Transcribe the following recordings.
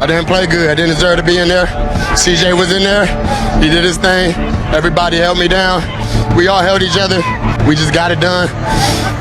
I didn't play good. I didn't deserve to be in there. CJ was in there. He did his thing. Everybody held me down. We all held each other. We just got it done.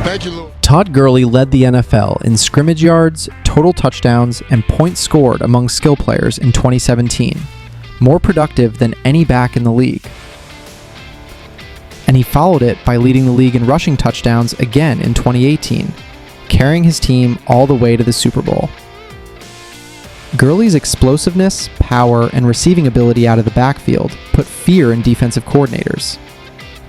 Thank you, Lord. Todd Gurley led the NFL in scrimmage yards, total touchdowns, and points scored among skill players in 2017, more productive than any back in the league. And he followed it by leading the league in rushing touchdowns again in 2018, carrying his team all the way to the Super Bowl. Gurley's explosiveness, power, and receiving ability out of the backfield put fear in defensive coordinators.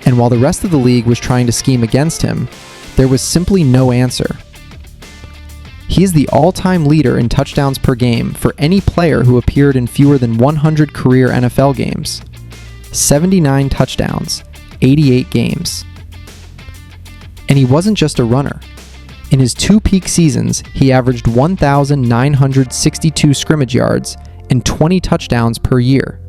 And while the rest of the league was trying to scheme against him, there was simply no answer. He is the all-time leader in touchdowns per game for any player who appeared in fewer than 100 career NFL games. 79 touchdowns, 88 games. And he wasn't just a runner. In his 2 peak seasons, he averaged 1,962 scrimmage yards and 20 touchdowns per year.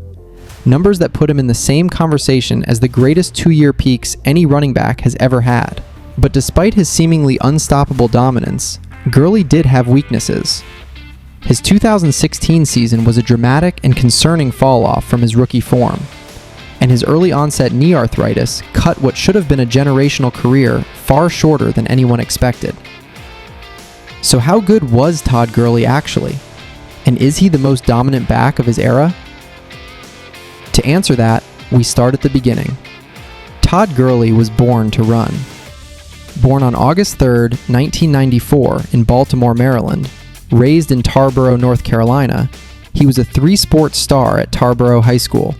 Numbers that put him in the same conversation as the greatest 2-year peaks any running back has ever had. But despite his seemingly unstoppable dominance, Gurley did have weaknesses. His 2016 season was a dramatic and concerning fall-off from his rookie form, and his early onset knee arthritis cut what should have been a generational career far shorter than anyone expected. So how good was Todd Gurley actually? And is he the most dominant back of his era? To answer that, we start at the beginning. Todd Gurley was born to run. Born on August 3, 1994 in Baltimore, Maryland, raised in Tarboro, North Carolina, he was a 3-sport star at Tarboro High School: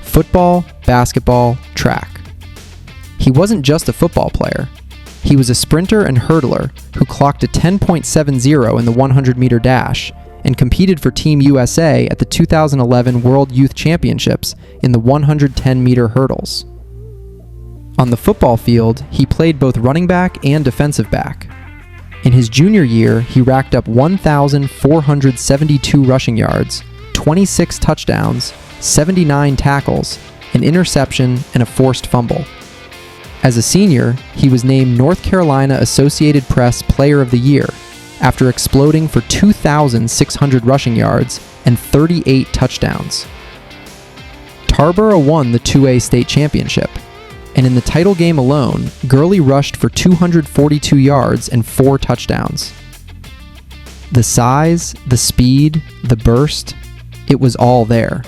football, basketball, track. He wasn't just a football player. He was a sprinter and hurdler who clocked a 10.70 in the 100-meter dash and competed for Team USA at the 2011 World Youth Championships in the 110-meter hurdles. On the football field, he played both running back and defensive back. In his junior year, he racked up 1,472 rushing yards, 26 touchdowns, 79 tackles, an interception, and a forced fumble. As a senior, he was named North Carolina Associated Press Player of the Year after exploding for 2,600 rushing yards and 38 touchdowns. Tarboro won the 2A state championship, and in the title game alone, Gurley rushed for 242 yards and 4 touchdowns. The size, the speed, the burst, it was all there.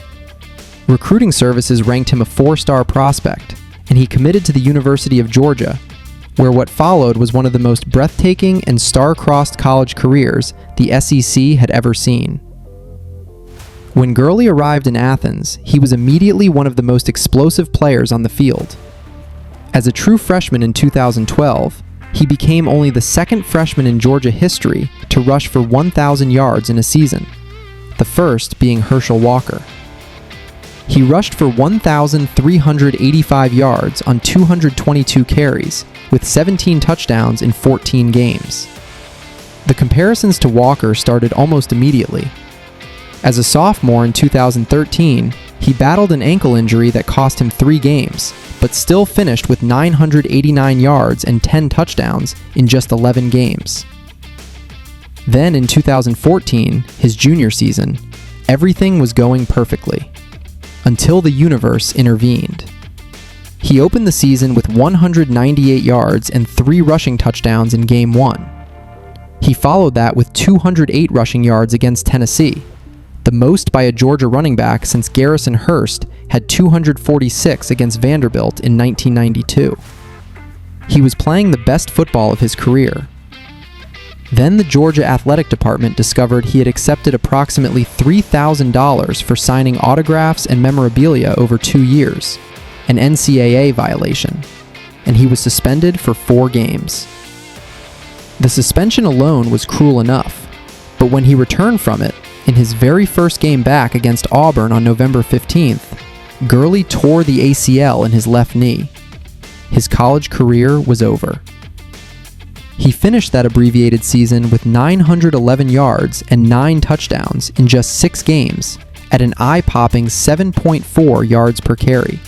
Recruiting services ranked him a 4-star prospect, and he committed to the University of Georgia, where what followed was one of the most breathtaking and star-crossed college careers the SEC had ever seen. When Gurley arrived in Athens, he was immediately one of the most explosive players on the field. As a true freshman in 2012, he became only the 2nd freshman in Georgia history to rush for 1,000 yards in a season, the first being Herschel Walker. He rushed for 1,385 yards on 222 carries, with 17 touchdowns in 14 games. The comparisons to Walker started almost immediately. As a sophomore in 2013, he battled an ankle injury that cost him 3 games, but still finished with 989 yards and 10 touchdowns in just 11 games. Then in 2014, his junior season, everything was going perfectly, until the universe intervened. He opened the season with 198 yards and 3 rushing touchdowns in Game 1. He followed that with 208 rushing yards against Tennessee, the most by a Georgia running back since Garrison Hurst had 246 against Vanderbilt in 1992. He was playing the best football of his career. Then the Georgia Athletic Department discovered he had accepted approximately $3,000 for signing autographs and memorabilia over 2 years, an NCAA violation, and he was suspended for 4 games. The suspension alone was cruel enough, but when he returned from it, in his very first game back against Auburn on November 15th, Gurley tore the ACL in his left knee. His college career was over. He finished that abbreviated season with 911 yards and 9 touchdowns in just 6 games at an eye-popping 7.4 yards per carry.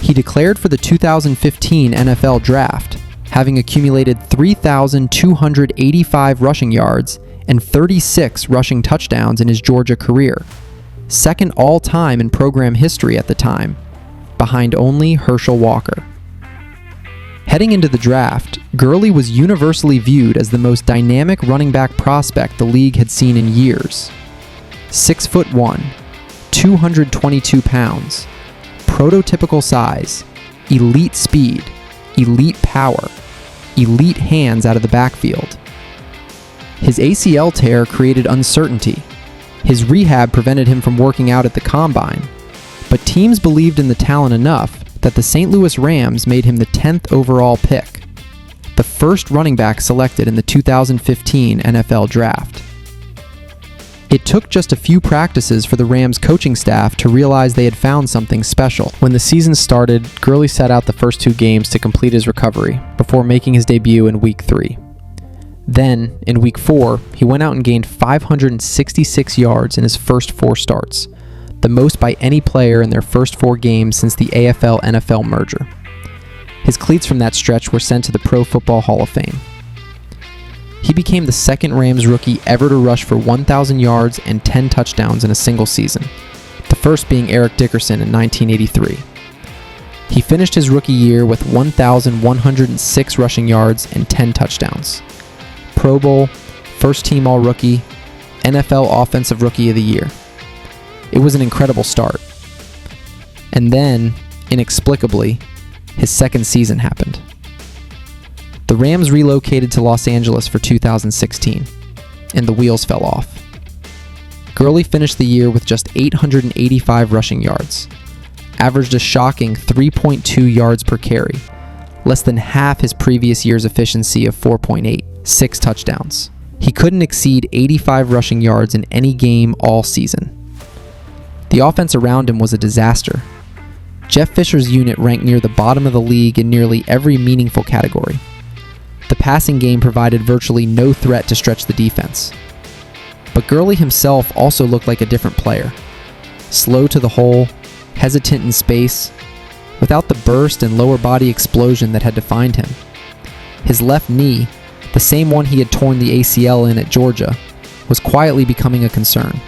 He declared for the 2015 NFL Draft, having accumulated 3,285 rushing yards and 36 rushing touchdowns in his Georgia career, second all-time in program history at the time, behind only Herschel Walker. Heading into the draft, Gurley was universally viewed as the most dynamic running back prospect the league had seen in years. 6'1", 222 pounds, prototypical size, elite speed, elite power, elite hands out of the backfield. His ACL tear created uncertainty. His rehab prevented him from working out at the combine, but teams believed in the talent enough that the St. Louis Rams made him the 10th overall pick, the first running back selected in the 2015 NFL Draft. It took just a few practices for the Rams coaching staff to realize they had found something special. When the season started, Gurley sat out the first 2 games to complete his recovery before making his debut in Week 3. Then, in Week 4, he went out and gained 566 yards in his first 4 starts, the most by any player in their first 4 games since the AFL-NFL merger. His cleats from that stretch were sent to the Pro Football Hall of Fame. He became the second Rams rookie ever to rush for 1,000 yards and 10 touchdowns in a single season, the first being Eric Dickerson in 1983. He finished his rookie year with 1,106 rushing yards and 10 touchdowns. Pro Bowl, first-team All-Rookie, NFL Offensive Rookie of the Year. It was an incredible start. And then, inexplicably, his second season happened. The Rams relocated to Los Angeles for 2016, and the wheels fell off. Gurley finished the year with just 885 rushing yards, averaged a shocking 3.2 yards per carry, less than half his previous year's efficiency of 4.8, 6 touchdowns. He couldn't exceed 85 rushing yards in any game all season. The offense around him was a disaster. Jeff Fisher's unit ranked near the bottom of the league in nearly every meaningful category. The passing game provided virtually no threat to stretch the defense. But Gurley himself also looked like a different player. Slow to the hole, hesitant in space, without the burst and lower body explosion that had defined him. His left knee, the same one he had torn the ACL in at Georgia, was quietly becoming a concern.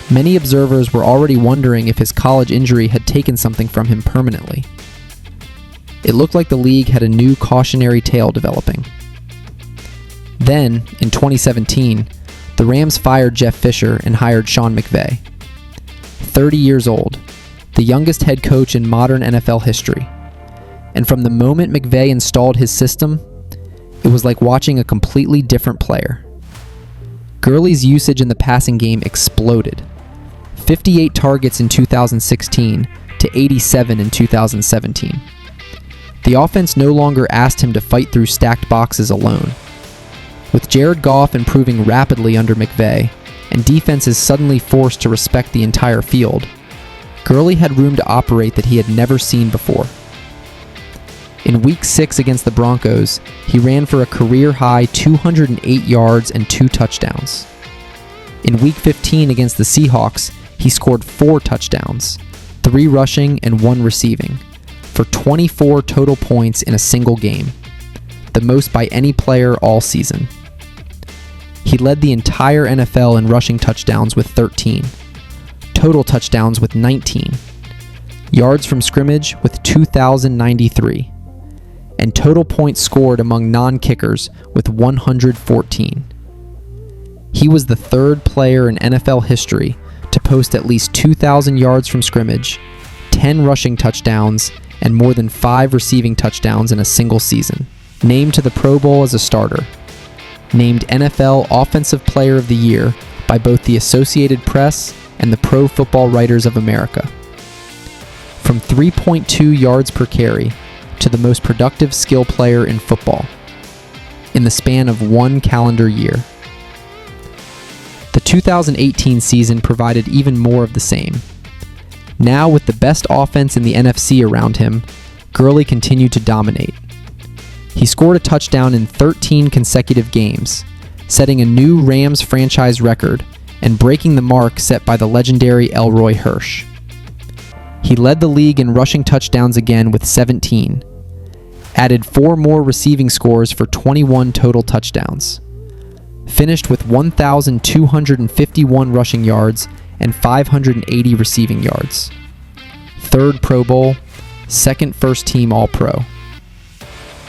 Many observers were already wondering if his college injury had taken something from him permanently. It looked like the league had a new cautionary tale developing. Then, in 2017, the Rams fired Jeff Fisher and hired Sean McVay. 30 years old, the youngest head coach in modern NFL history. And from the moment McVay installed his system, it was like watching a completely different player. Gurley's usage in the passing game exploded. 58 targets in 2016 to 87 in 2017. The offense no longer asked him to fight through stacked boxes alone. With Jared Goff improving rapidly under McVay, and defenses suddenly forced to respect the entire field, Gurley had room to operate that he had never seen before. In Week 6 against the Broncos, he ran for a career-high 208 yards and 2 touchdowns. In Week 15 against the Seahawks, he scored 4 touchdowns, 3 rushing and 1 receiving, for 24 total points in a single game, the most by any player all season. He led the entire NFL in rushing touchdowns with 13, total touchdowns with 19, yards from scrimmage with 2,093, and total points scored among non-kickers with 114. He was the 3rd player in NFL history to post at least 2,000 yards from scrimmage, 10 rushing touchdowns, and more than 5 receiving touchdowns in a single season. Named to the Pro Bowl as a starter. Named NFL Offensive Player of the Year by both the Associated Press and the Pro Football Writers of America. From 3.2 yards per carry to the most productive skill player in football in the span of 1 calendar year. The 2018 season provided even more of the same. Now, with the best offense in the NFC around him, Gurley continued to dominate. He scored a touchdown in 13 consecutive games, setting a new Rams franchise record and breaking the mark set by the legendary Elroy Hirsch. He led the league in rushing touchdowns again with 17, added 4 more receiving scores for 21 total touchdowns. finished with 1,251 rushing yards and 580 receiving yards. Third Pro Bowl, second first-team All-Pro.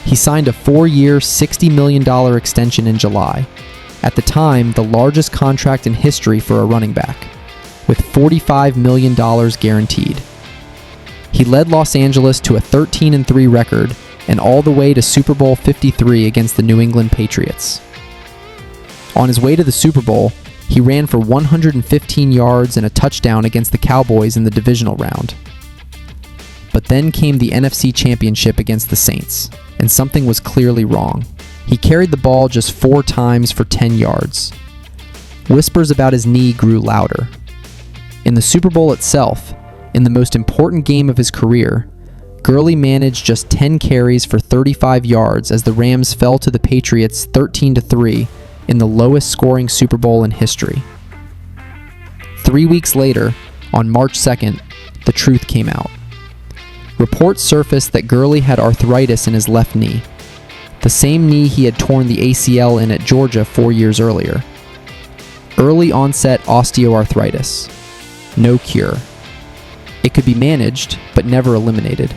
He signed a 4-year, $60 million extension in July, at the time the largest contract in history for a running back, with $45 million guaranteed. He led Los Angeles to a 13-3 record and all the way to Super Bowl 53 against the New England Patriots. On his way to the Super Bowl, he ran for 115 yards and a touchdown against the Cowboys in the divisional round. But then came the NFC Championship against the Saints, and something was clearly wrong. He carried the ball just 4 times for 10 yards. Whispers about his knee grew louder. In the Super Bowl itself, in the most important game of his career, Gurley managed just 10 carries for 35 yards as the Rams fell to the Patriots 13-3 in the lowest scoring Super Bowl in history. 3 weeks later, on March 2nd, the truth came out. Reports surfaced that Gurley had arthritis in his left knee, the same knee he had torn the ACL in at Georgia 4 years earlier. Early onset osteoarthritis. No cure. It could be managed, but never eliminated.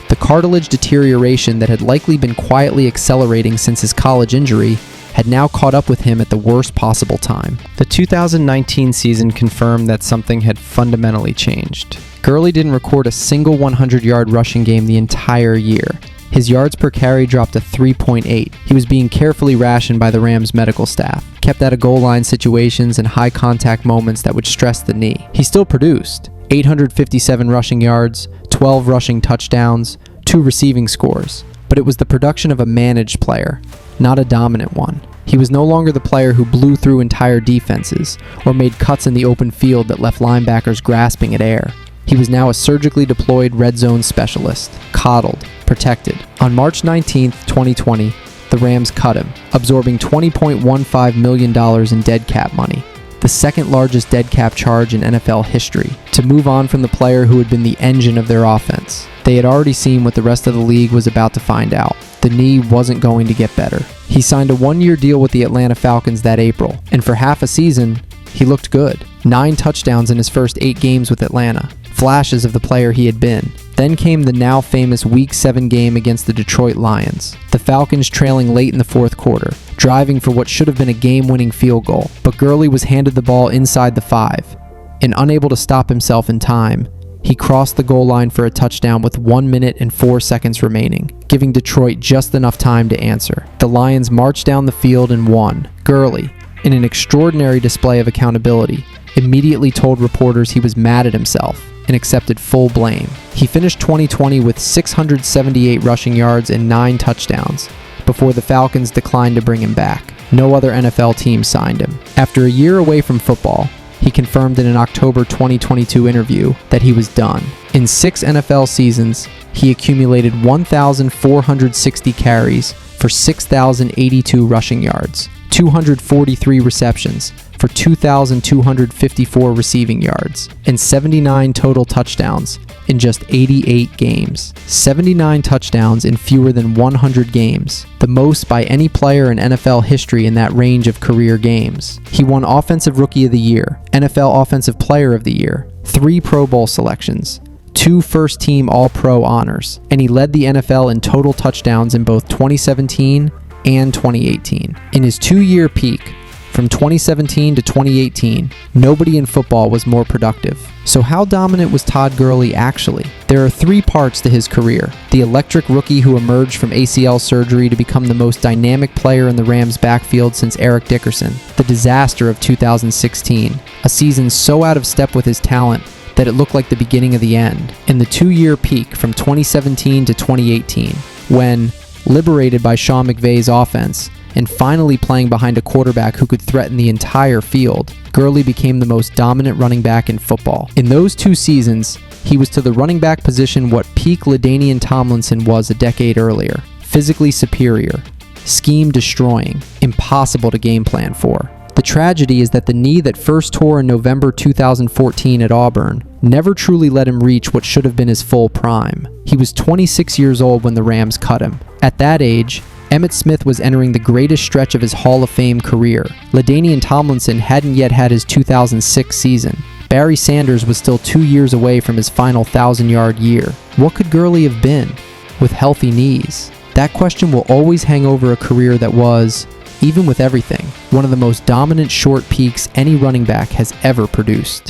The cartilage deterioration that had likely been quietly accelerating since his college injury had now caught up with him at the worst possible time. The 2019 season confirmed that something had fundamentally changed. Gurley didn't record a single 100-yard rushing game the entire year. His yards per carry dropped to 3.8. He was being carefully rationed by the Rams' medical staff, kept out of goal line situations and high contact moments that would stress the knee. He still produced 857 rushing yards, 12 rushing touchdowns, 2 receiving scores, but it was the production of a managed player, not a dominant one. He was no longer the player who blew through entire defenses or made cuts in the open field that left linebackers grasping at air. He was now a surgically deployed red zone specialist, coddled, protected. On March 19, 2020, the Rams cut him, absorbing $20.15 million in dead cap money, the second largest dead cap charge in NFL history, to move on from the player who had been the engine of their offense. They had already seen what the rest of the league was about to find out. The knee wasn't going to get better. He signed a 1-year deal with the Atlanta Falcons that April, and for half a season, he looked good. 9 touchdowns in his first 8 games with Atlanta. Flashes of the player he had been. Then came the now famous Week 7 game against the Detroit Lions. The Falcons trailing late in the fourth quarter, driving for what should have been a game-winning field goal, but Gurley was handed the ball inside the 5, and unable to stop himself in time, he crossed the goal line for a touchdown with 1 minute and 4 seconds remaining, giving Detroit just enough time to answer. The Lions marched down the field and won. Gurley, in an extraordinary display of accountability, immediately told reporters he was mad at himself and accepted full blame. He finished 2020 with 678 rushing yards and 9 touchdowns before the Falcons declined to bring him back. No other NFL team signed him. After a year away from football, he confirmed in an October 2022 interview that he was done. In 6 NFL seasons, he accumulated 1,460 carries for 6,082 rushing yards, 243 receptions for 2,254 receiving yards, and 79 total touchdowns in just 88 games. 79 touchdowns in fewer than 100 games, the most by any player in NFL history in that range of career games. He won Offensive Rookie of the Year, NFL Offensive Player of the Year, 3 Pro Bowl selections, 2 first-team All-Pro honors, and he led the NFL in total touchdowns in both 2017 and 2018. In his 2-year peak, from 2017 to 2018, nobody in football was more productive. So how dominant was Todd Gurley actually? There are 3 parts to his career. The electric rookie who emerged from ACL surgery to become the most dynamic player in the Rams' backfield since Eric Dickerson. The disaster of 2016, a season so out of step with his talent that it looked like the beginning of the end. And the 2-year peak from 2017 to 2018, when, liberated by Sean McVay's offense, and finally playing behind a quarterback who could threaten the entire field, Gurley became the most dominant running back in football. In those 2 seasons, he was to the running back position what peak LaDainian Tomlinson was a decade earlier. Physically superior, scheme-destroying, impossible to game plan for. The tragedy is that the knee that first tore in November 2014 at Auburn never truly let him reach what should have been his full prime. He was 26 years old when the Rams cut him. At that age, Emmitt Smith was entering the greatest stretch of his Hall of Fame career. LaDainian Tomlinson hadn't yet had his 2006 season. Barry Sanders was still 2 years away from his final 1,000-yard year. What could Gurley have been with healthy knees? That question will always hang over a career that was, even with everything, one of the most dominant short peaks any running back has ever produced.